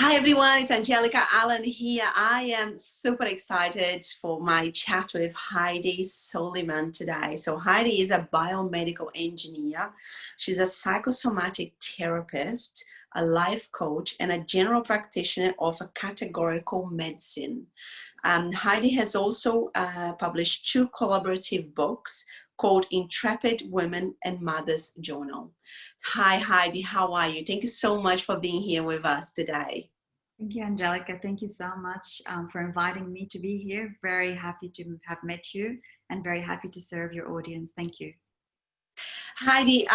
Hi everyone, it's Angelica Alen here. I am super excited for my chat with Heidi Sullivan today. So Heidi is a biomedical engineer. She's a psychosomatic therapist, a life coach, and a general practitioner of a categorical medicine. Heidi has also published 2 collaborative books called Intrepid Women and Mothers Journal. Hi Heidi, how are you? Thank you so much for being here with us today. Thank you, Angelica. Thank you so much for inviting me to be here. Very happy to have met you and very happy to serve your audience. Thank you. Heidi,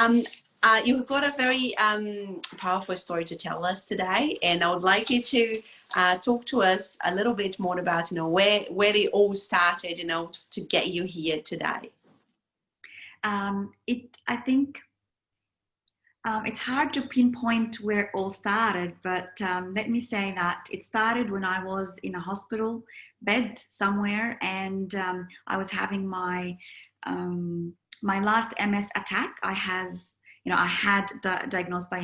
you've got a very powerful story to tell us today, and I would like you to talk to us a little bit more about, where it all started, to get you here today. I think it's hard to pinpoint where it all started, but let me say that it started when I was in a hospital bed somewhere, and I was having my my last MS attack. I had diagnosed by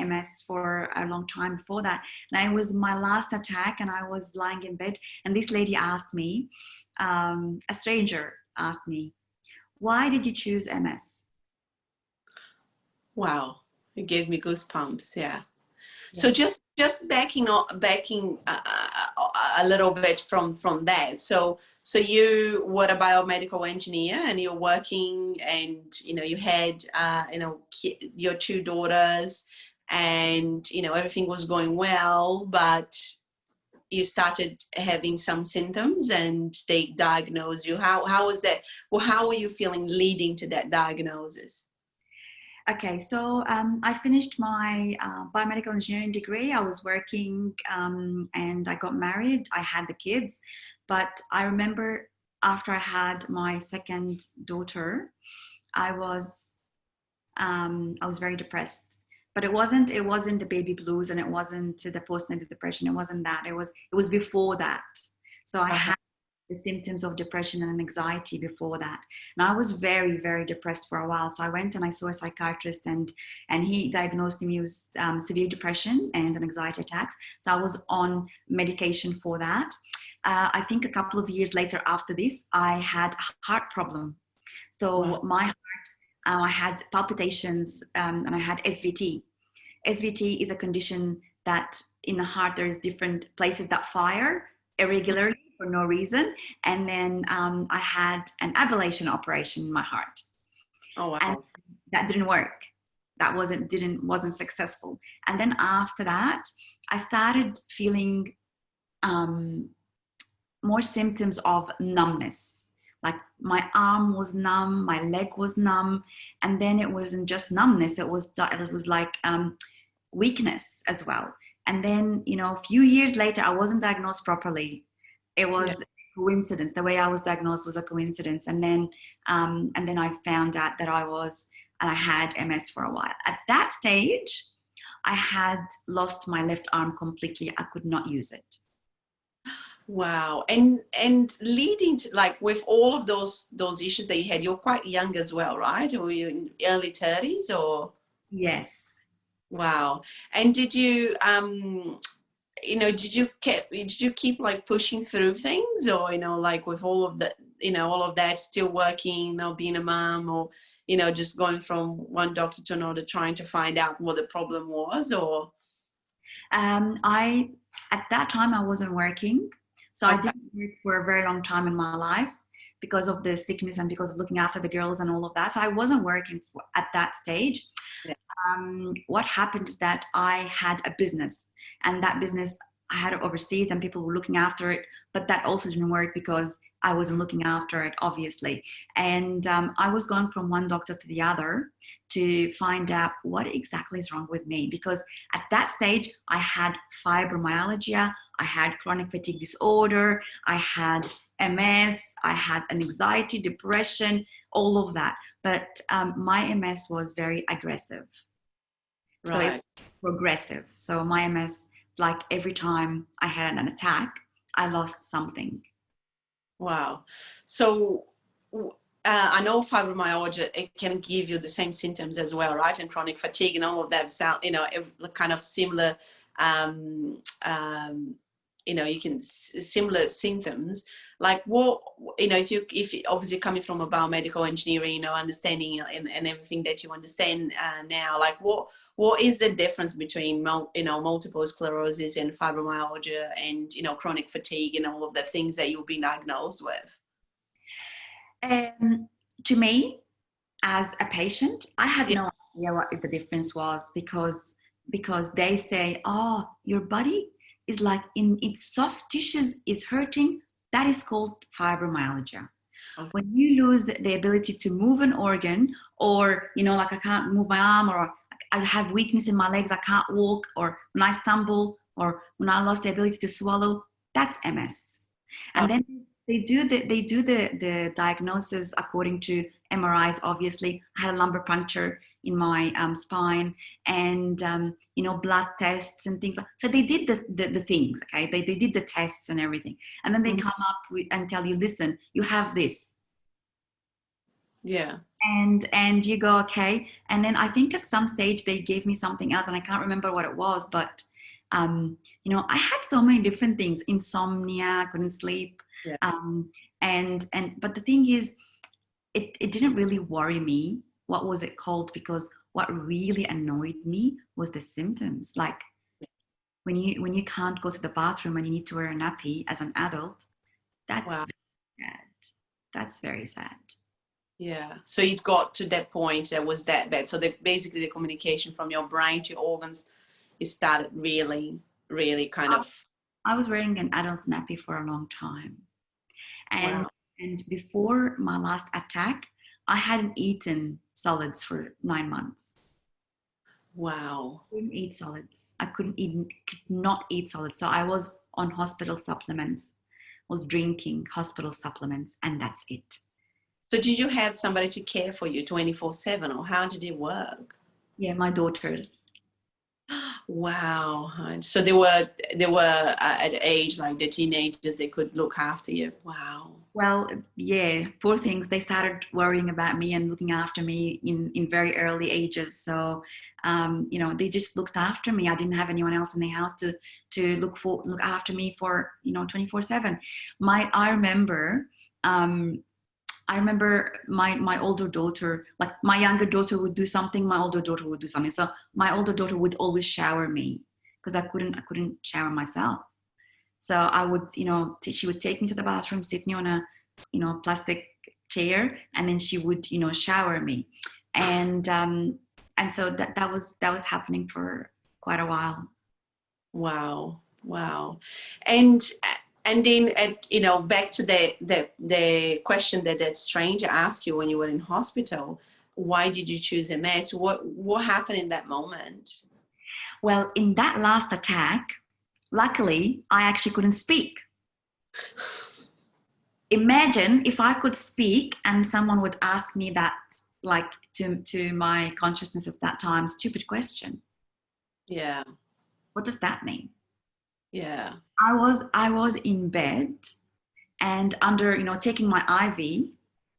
MS for a long time before that, and it was my last attack, and I was lying in bed, and this lady asked me, a stranger asked me, "Why did you choose MS?" Wow, it gave me goosebumps. Yeah. So just backing a little bit from that. So you were a biomedical engineer, and you're working, and you had your 2 daughters, and everything was going well, but you started having some symptoms, and they diagnosed you. How was that? Well, how were you feeling leading to that diagnosis? Okay, so I finished my biomedical engineering degree. I was working and I got married. I had the kids, but I remember after I had my second daughter, I was very depressed. But it wasn't the baby blues, and it wasn't the postnatal depression. It wasn't that. It was before that. So I had the symptoms of depression and anxiety before that. And I was very, very depressed for a while. So I went and I saw a psychiatrist, and he diagnosed me with severe depression and anxiety attacks. So I was on medication for that. I think a couple of years later after this, I had a heart problem. So my heart, I had palpitations, and I had SVT. SVT is a condition that in the heart, there's different places that fire irregularly for no reason. And then I had an ablation operation in my heart. Oh, wow. And that didn't work. That wasn't successful. And then after that, I started feeling more symptoms of numbness. Like my arm was numb, my leg was numb, and then it wasn't just numbness, it was like weakness as well. And then, a few years later, I wasn't diagnosed properly. It was a coincidence. The way I was diagnosed was a coincidence. And then I found out that I had MS for a while. At that stage, I had lost my left arm completely. I could not use it. Wow. And leading to, like, with all of those issues that you had, you're quite young as well, right? Or were you in early 30s or? Yes. Wow. And did you did you keep like pushing through things, or like with all of that still working, being a mom, or just going from one doctor to another trying to find out what the problem was? Or at that time I wasn't working, so okay. I didn't work for a very long time in my life because of the sickness and because of looking after the girls and all of that. So I wasn't working at that stage. Yeah. What happened is that I had a business, and that business I had it overseas and people were looking after it, but that also didn't work because I wasn't looking after it, obviously. And I was going from one doctor to the other to find out what exactly is wrong with me, because at that stage I had fibromyalgia, I had chronic fatigue disorder, I had MS, I had anxiety, depression, all of that. But my MS was very aggressive. Right. So it was progressive. So my MS, like every time I had an attack, I lost something. Wow. So I know fibromyalgia, it can give you the same symptoms as well, right? And chronic fatigue and all of that sound, kind of similar you know, you can similar symptoms, like what, you know, if obviously coming from a biomedical engineering, you know, understanding and everything that you understand now, like what is the difference between you know, multiple sclerosis and fibromyalgia and, you know, chronic fatigue and all of the things that you've been diagnosed with? To me, as a patient, I had no idea what the difference was, because they say, oh, your body is like in its soft tissues is hurting. That is called fibromyalgia. Okay. When you lose the ability to move an organ, or, you know, like I can't move my arm, or I have weakness in my legs, I can't walk, or when I stumble, or when I lost the ability to swallow, that's MS. And then they do the diagnosis according to MRIs. Obviously, I had a lumbar puncture in my spine, and you know, blood tests and things. So they did the things. Okay, they did the tests and everything, and then they come up with and tell you, listen, you have this. Yeah. And you go, okay. And then I think at some stage they gave me something else, and I can't remember what it was, but you know, I had so many different things: insomnia, couldn't sleep. Yeah. But the thing is, it didn't really worry me. What was it called? Because what really annoyed me was the symptoms. Like when you can't go to the bathroom and you need to wear a nappy as an adult, that's wow. Sad. That's very sad. Yeah. So it got to that point that was that bad. So basically the communication from your brain to your organs, it started really, really kind of. I was wearing an adult nappy for a long time. And wow. And before my last attack, I hadn't eaten solids for 9 months. Wow. I couldn't eat solids. I could not eat solids. So I was on hospital supplements, was drinking hospital supplements, and that's it. So did you have somebody to care for you 24/7, or how did it work? Yeah, my daughters. Wow. So they were at age like the teenagers, they could look after you. Wow. Well, yeah, poor things. They started worrying about me and looking after me in very early ages. So, you know, they just looked after me. I didn't have anyone else in the house to look after me for, you know, 24/7. I remember my older daughter, like my younger daughter would do something, my older daughter would do something. So my older daughter would always shower me because I couldn't shower myself. So I would, you know, she would take me to the bathroom, sit me on a, you know, plastic chair, and then she would, you know, shower me. And so that was happening for quite a while. Wow. Wow. And then, you know, back to the question that stranger asked you when you were in hospital, why did you choose MS? What happened in that moment? Well, in that last attack, luckily, I actually couldn't speak. Imagine if I could speak and someone would ask me that, like to my consciousness at that time, stupid question. Yeah. What does that mean? Yeah. I was in bed and under, you know, taking my IV,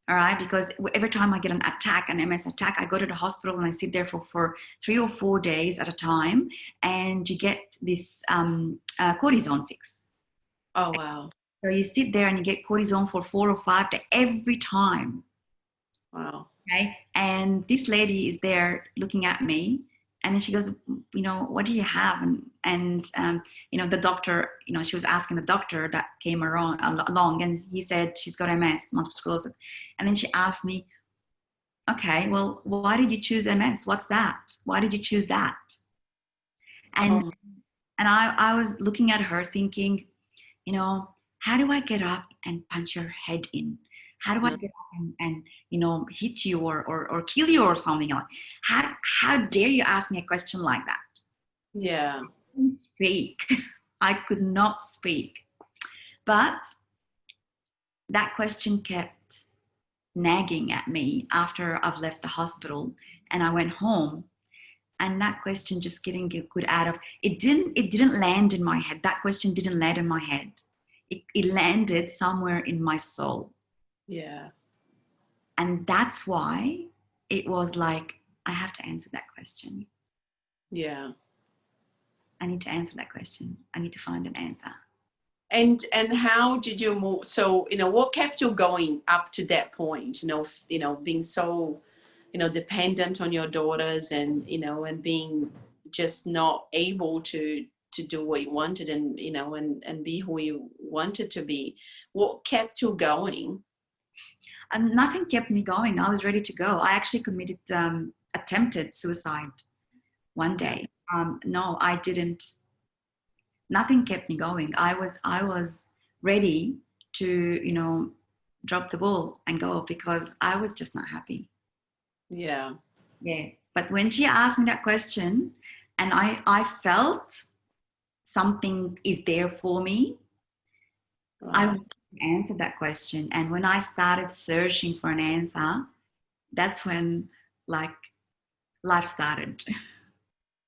all right, because every time I get an attack, an MS attack, I go to the hospital and I sit there for 3 or 4 days at a time, and you get this cortisone fix. Oh, wow. So you sit there and you get cortisone for 4 or 5 days every time. Wow. Okay, and this lady is there looking at me, and then she goes, you know, what do you have? And you know, the doctor, you know, she was asking the doctor that came along, and he said she's got MS, multiple sclerosis. And then she asked me, okay, well, why did you choose MS? What's that? Why did you choose that? And I was looking at her thinking, you know, how do I get up and punch your head in? How do I get up and you know, hit you or kill you or something like that? How dare you ask me a question like that? Yeah. I couldn't speak. I could not speak. But that question kept nagging at me after I've left the hospital and I went home. And that question just getting good out of it didn't land in my head. That question didn't land in my head. It landed somewhere in my soul. Yeah. And that's why it was like, I have to answer that question. Yeah. I need to answer that question. I need to find an answer. And how did you move? So, you know, what kept you going up to that point? You know, being so, you know, dependent on your daughters, and, you know, and being just not able to do what you wanted, and, you know, and be who you wanted to be. What kept you going? And nothing kept me going. I was ready to go. I actually committed attempted suicide one day. No, I didn't. Nothing kept me going. I was ready to, you know, drop the ball and go, because I was just not happy. Yeah. Yeah. But when she asked me that question, and I felt something is there for me, I answered that question. And when I started searching for an answer, that's when, like, life started.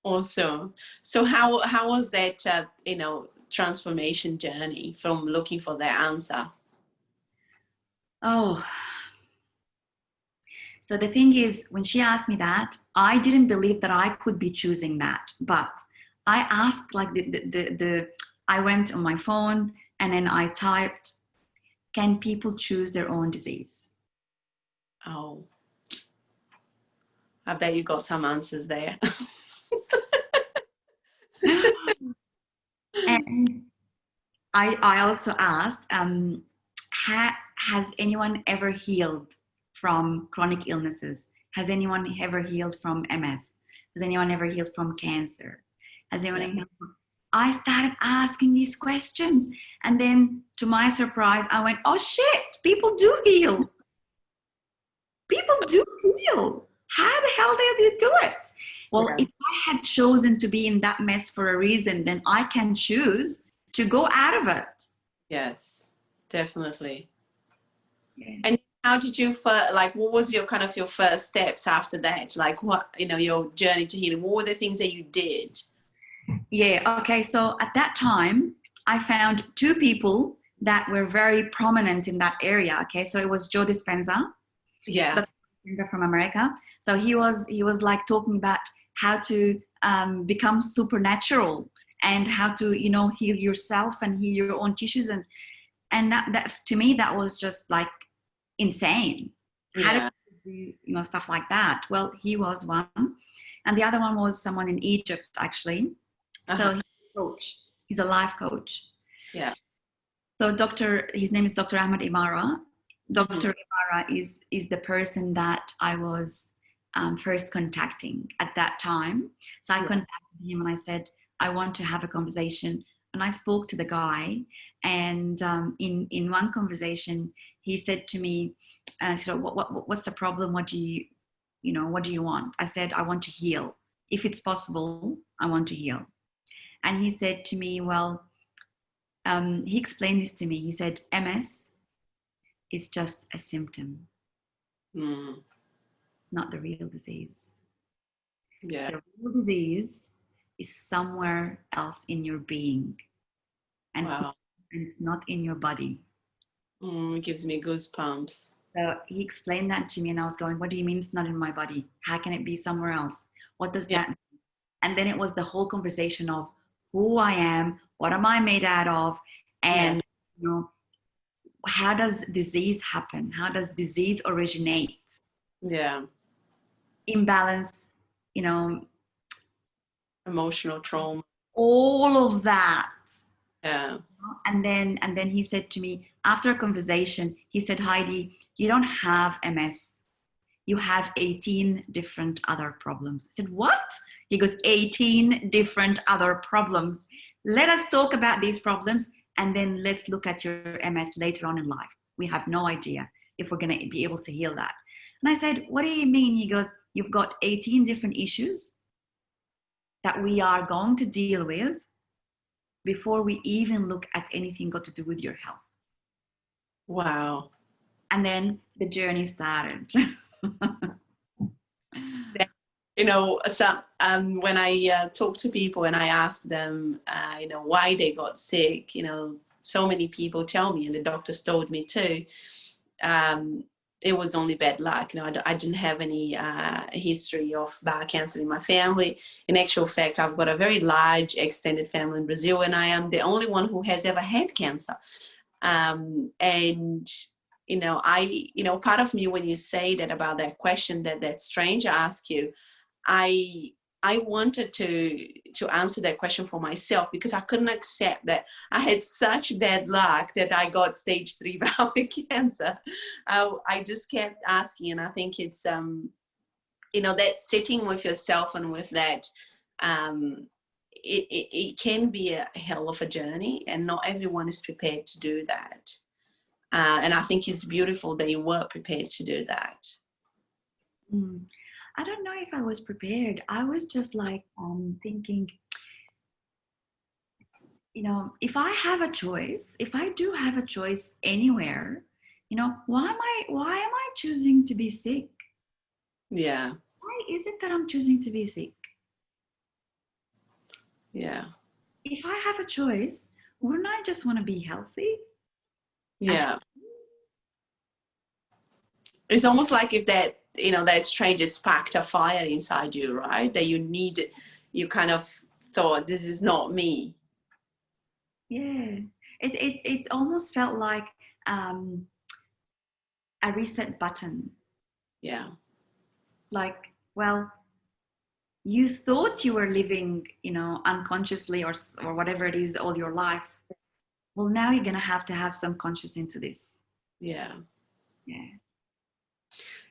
Awesome. So how was that, you know, transformation journey from looking for that answer? Oh, so the thing is, when she asked me that, I didn't believe that I could be choosing that. But I asked, like, I went on my phone and then I typed, can people choose their own disease? Oh, I bet you got some answers there. And I also asked, has anyone ever healed from chronic illnesses? Has anyone ever healed from MS? Has anyone ever healed from cancer? Has anyone ever healed from... I started asking these questions, and then to my surprise, I went, oh shit, people do heal. People do heal. How the hell did they do it? Well, if I had chosen to be in that mess for a reason, then I can choose to go out of it. Yes, definitely. Yeah. And how did you, like, what was your kind of your first steps after that? Like, what, you know, your journey to healing, what were the things that you did? Yeah, okay, so at that time, I found two people that were very prominent in that area, okay? So it was Joe Dispenza, Yeah. from America. So he was like talking about how to become supernatural, and how to, you know, heal yourself and heal your own tissues. And that to me, that was just like insane. Yeah. How do you do, you know, stuff like that? Well, he was one. And the other one was someone in Egypt, actually. So he's a coach. He's a life coach. Yeah. So his name is Dr. 𝗕𝗢𝗪𝗓. Dr. 𝗕𝗢𝗪 is the person that I was first contacting at that time. So I contacted him and I said, I want to have a conversation. And I spoke to the guy, and in one conversation, he said to me, so what's the problem? What do you want? I said, I want to heal. If it's possible, I want to heal. And he said to me, well, he explained this to me. He said, MS is just a symptom, not the real disease. Yeah. The real disease is somewhere else in your being. And, it's not in your body. It gives me goosebumps. So he explained that to me, and I was going, what do you mean it's not in my body? How can it be somewhere else? What does that mean? And then it was the whole conversation of who I am, what am I made out of, and you know, how does disease happen? How does disease originate? Yeah. Imbalance, you know. Emotional trauma. All of that. Yeah. And then he said to me, after a conversation, he said, Heidi, you don't have MS. You have 18 different other problems. I said, what? He goes, 18 different other problems. Let us talk about these problems, and then let's look at your MS later on in life. We have no idea if we're going to be able to heal that. And I said, what do you mean? He goes, you've got 18 different issues that we are going to deal with before we even look at anything got to do with your health. Wow. And then the journey started. You know, so, when I talk to people and I ask them, you know, why they got sick, you know, so many people tell me, and the doctors told me too, it was only bad luck. You know, I didn't have any history of bowel cancer in my family. In actual fact, I've got a very large extended family in Brazil, and I am the only one who has ever had cancer. And you know, part of me, when you say that about that question that stranger asked you, I wanted to answer that question for myself, because I couldn't accept that I had such bad luck that I got stage 3 bowel cancer. I just kept asking, and I think it's you know, that sitting with yourself and with that, it can be a hell of a journey, and not everyone is prepared to do that. And I think it's beautiful that you were prepared to do that. I don't know if I was prepared. I was just like thinking, you know, if I have a choice, if I do have a choice anywhere, you know, why am I choosing to be sick? Yeah. Why is it that I'm choosing to be sick? Yeah. If I have a choice, wouldn't I just want to be healthy? Yeah. It's almost like if that, you know, that stranger sparked a fire inside you, right? That you kind of thought, this is not me. Yeah. It almost felt like a reset button. Yeah. Like, well, you thought you were living, you know, unconsciously or whatever it is all your life. Well, now you're going to have some conscious into this. Yeah. Yeah.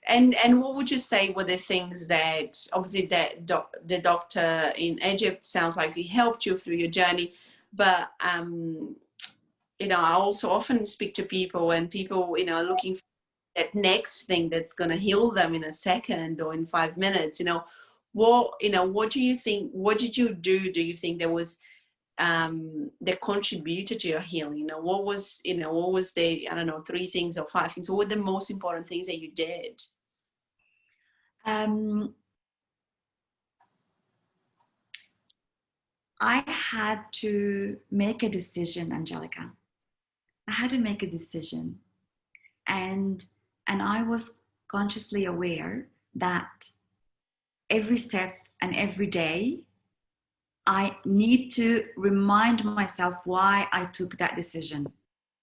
And what would you say were the things that, obviously, that the doctor in Egypt sounds like he helped you through your journey, but you know, I also often speak to people, and people, you know, are looking for that next thing that's going to heal them in a second or in 5 minutes. You know, what do you think? What did you do? Do you think there was that contributed to your healing? You know, what was the, I don't know, 3 things or 5 things? What were the most important things that you did? I had to make a decision, Angelica. I had to make a decision, and I was consciously aware that every step and every day I need to remind myself why I took that decision.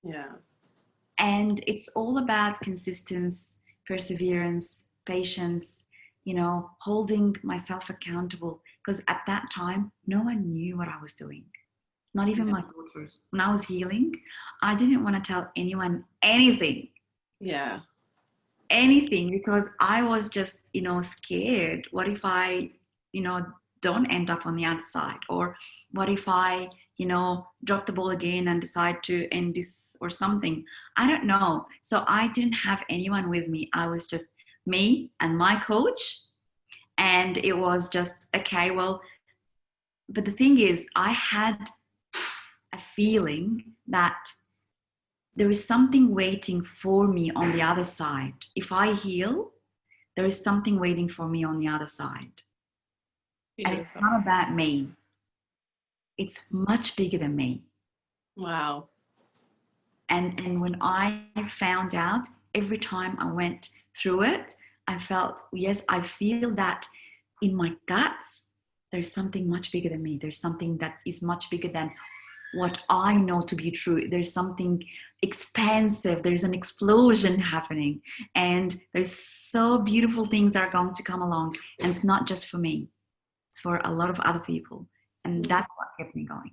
Yeah. And it's all about consistency, perseverance, patience, you know, holding myself accountable. Because at that time, no one knew what I was doing. Not even my daughters. When I was healing, I didn't want to tell anyone anything. Yeah. Anything, because I was just, you know, scared. What if I, you know, don't end up on the other side? Or what if I, you know, drop the ball again and decide to end this or something? I don't know. So I didn't have anyone with me. I was just me and my coach. And it was just, okay, well, but the thing is, I had a feeling that there is something waiting for me on the other side. If I heal, there is something waiting for me on the other side. Beautiful. And it's not about me. It's much bigger than me. Wow. And when I found out, every time I went through it, I felt, yes, I feel that in my guts, there's something much bigger than me. There's something that is much bigger than what I know to be true. There's something expansive. There's an explosion happening. And there's so beautiful things that are going to come along. And it's not just for me. It's for a lot of other people. And that's what kept me going.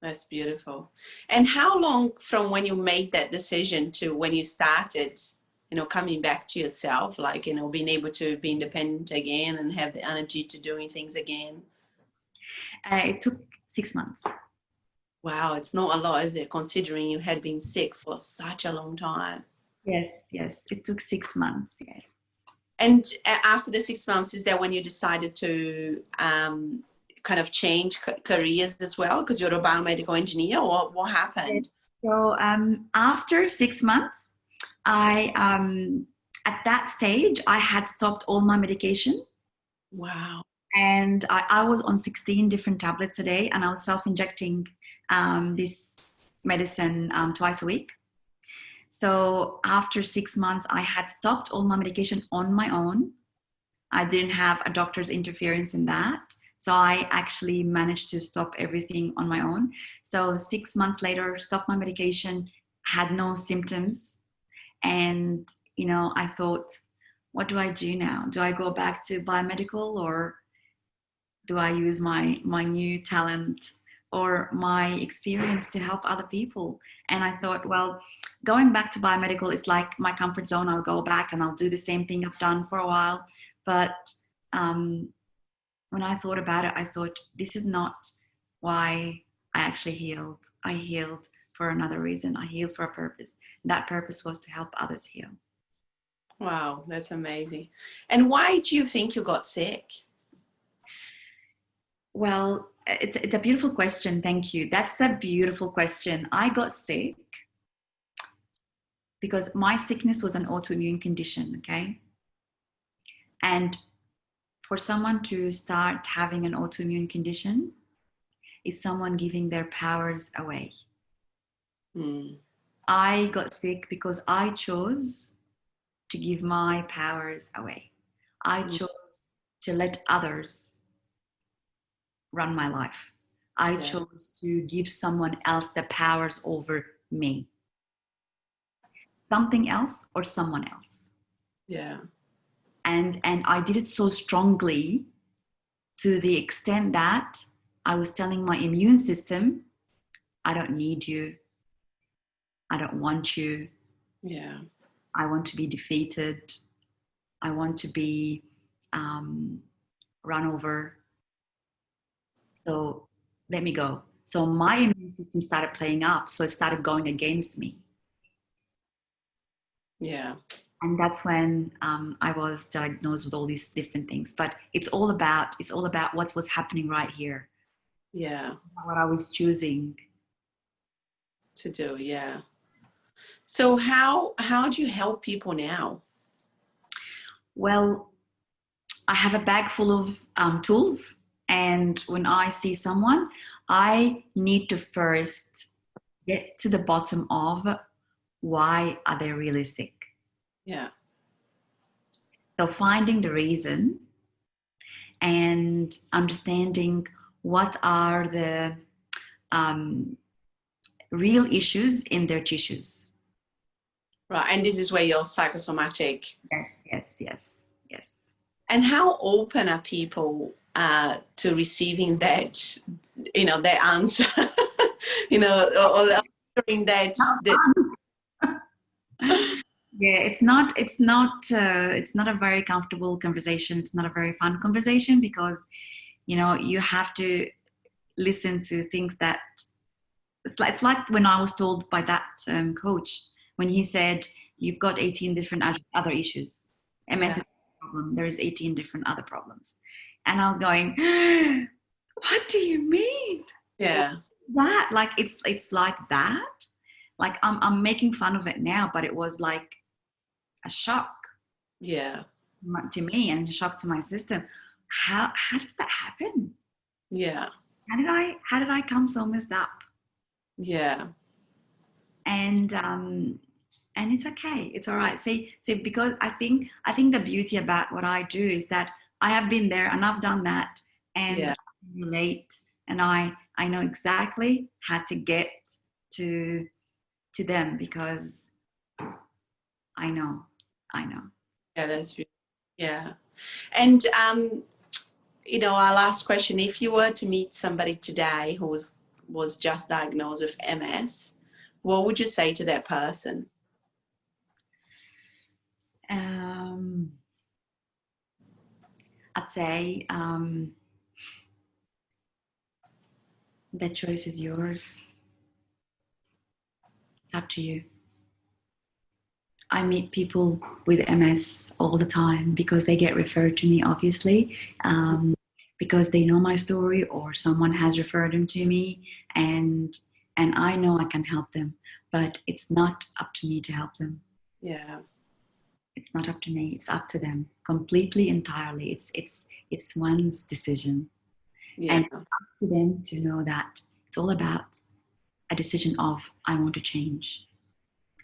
That's beautiful. And how long from when you made that decision to when you started, you know, coming back to yourself, like, you know, being able to be independent again and have the energy to doing things again? It took 6 months. Wow, it's not a lot, is it, considering you had been sick for such a long time? Yes, it took 6 months, yeah. And after the 6 months, is that when you decided to kind of change careers as well, because you're a biomedical engineer, or what happened? So after 6 months, I at that stage I had stopped all my medication. Wow. And I was on 16 different tablets a day, and I was self-injecting this medicine twice a week. So after 6 months, I had stopped all my medication on my own. I didn't have a doctor's interference in that. So I actually managed to stop everything on my own. So 6 months later, stopped my medication, had no symptoms. And, you know, I thought, what do I do now? Do I go back to biomedical, or do I use my new talent or my experience to help other people? And I thought, well, going back to biomedical is like my comfort zone. I'll go back and I'll do the same thing I've done for a while. But when I thought about it, I thought, this is not why I actually healed. I healed for another reason. I healed for a purpose. That purpose was to help others heal. Wow, that's amazing. And why do you think you got sick? Well, it's a beautiful question. Thank you. That's a beautiful question. I got sick because my sickness was an autoimmune condition, okay? And for someone to start having an autoimmune condition is someone giving their powers away. I got sick because I chose to give my powers away. I chose to let others run my life. I chose to give someone else the powers over me. Something else or someone else. Yeah. And I did it so strongly, to the extent that I was telling my immune system, I don't need you. I don't want you. Yeah. I want to be defeated. I want to be run over. So let me go. So my immune system started playing up. So it started going against me. Yeah. And that's when I was diagnosed with all these different things. But it's all about what was happening right here. Yeah. What I was choosing to do. Yeah. So how do you help people now? Well, I have a bag full of tools. And when I see someone, I need to first get to the bottom of why are they really sick. Yeah. So finding the reason and understanding what are the real issues in their tissues. Right. And this is where you're psychosomatic. Yes. And how open are people to receiving that, that answer, or answering that? Yeah, it's not a very comfortable conversation. It's not a very fun conversation because, you have to listen to things that it's like when I was told by that coach, when he said, you've got 18 different other issues. MS is a problem. There's 18 different other problems. And I was going, what do you mean? Yeah. That, like, it's like that. Like, I'm making fun of it now, but it was like a shock. Yeah. To me, and a shock to my system. How does that happen? Yeah. How did I come so messed up? Yeah. And it's okay. It's all right. See, because I think the beauty about what I do is that I have been there and I've done that, and I relate, and I know exactly how to get to them because I know. Yeah, that's beautiful. Yeah. And our last question, if you were to meet somebody today who was just diagnosed with MS, what would you say to that person? I'd say the choice is yours. It's up to you. I meet people with MS all the time because they get referred to me, obviously, because they know my story or someone has referred them to me, and I know I can help them, but it's not up to me to help them. Yeah. It's not up to me. It's up to them completely, entirely. It's one's decision. Yeah. And it's up to them to know that it's all about a decision of, I want to change.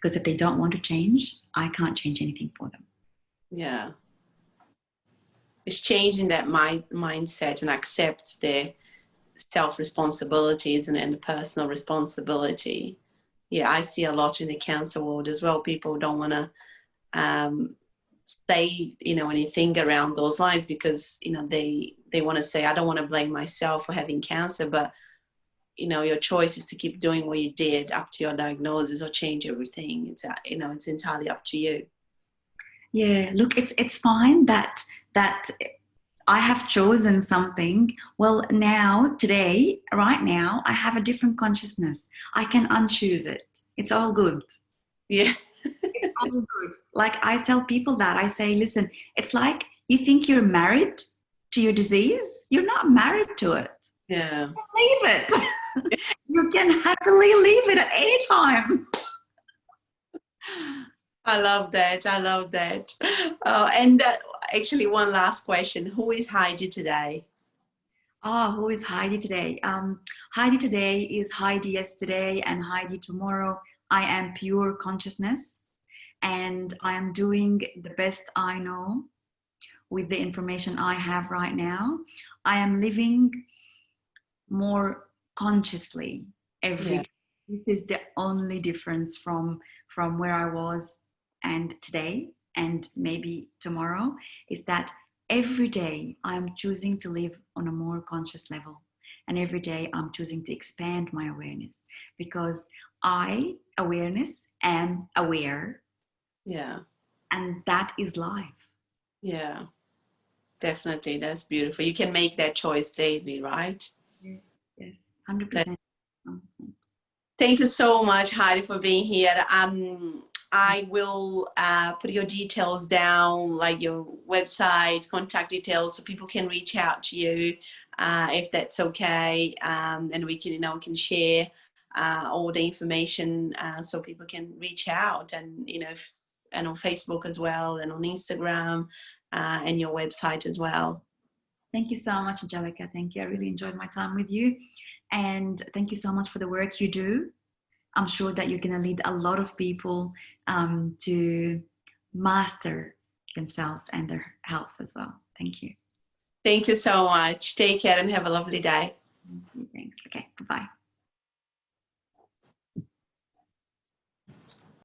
Because if they don't want to change, I can't change anything for them. Yeah. It's changing that mindset and accept their self-responsibilities and the personal responsibility. Yeah, I see a lot in the cancer world as well. People don't want to say, you know, anything around those lines because, you know, they want to say, I don't want to blame myself for having cancer, but, you know, your choice is to keep doing what you did up to your diagnosis or change everything. It's, you know, it's entirely up to you. Yeah, look, it's fine that I have chosen something. Well, now, today, right now, I have a different consciousness. I can unchoose it. It's all good. Yeah. It's all good. Like I tell people that, I say, listen, it's like you think you're married to your disease. You're not married to it. Yeah. Leave it. You can happily leave it at any time. I love that. I love that. And actually, one last question. Who is Heidi today? Oh, who is Heidi today? Heidi today is Heidi yesterday and Heidi tomorrow. I am pure consciousness and I am doing the best I know with the information I have right now. I am living more consciously every day. This is the only difference from where I was and today and maybe tomorrow, is that every day I'm choosing to live on a more conscious level, and every day I'm choosing to expand my awareness, because awareness am aware. Yeah. And that is life. Yeah, definitely. That's beautiful. You can make that choice daily, right? Yes, 100%. 100%. Thank you so much, Heidi, for being here. I will put your details down, like your website, contact details, so people can reach out to you if that's okay. And we can, you know, can share all the information so people can reach out, and, you know, and on Facebook as well, and on Instagram, and your website as well. Thank you so much, Angelica. Thank you. I really enjoyed my time with you. And thank you so much for the work you do. I'm sure that you're going to lead a lot of people to master themselves and their health as well. Thank you. Thank you so much. Take care and have a lovely day.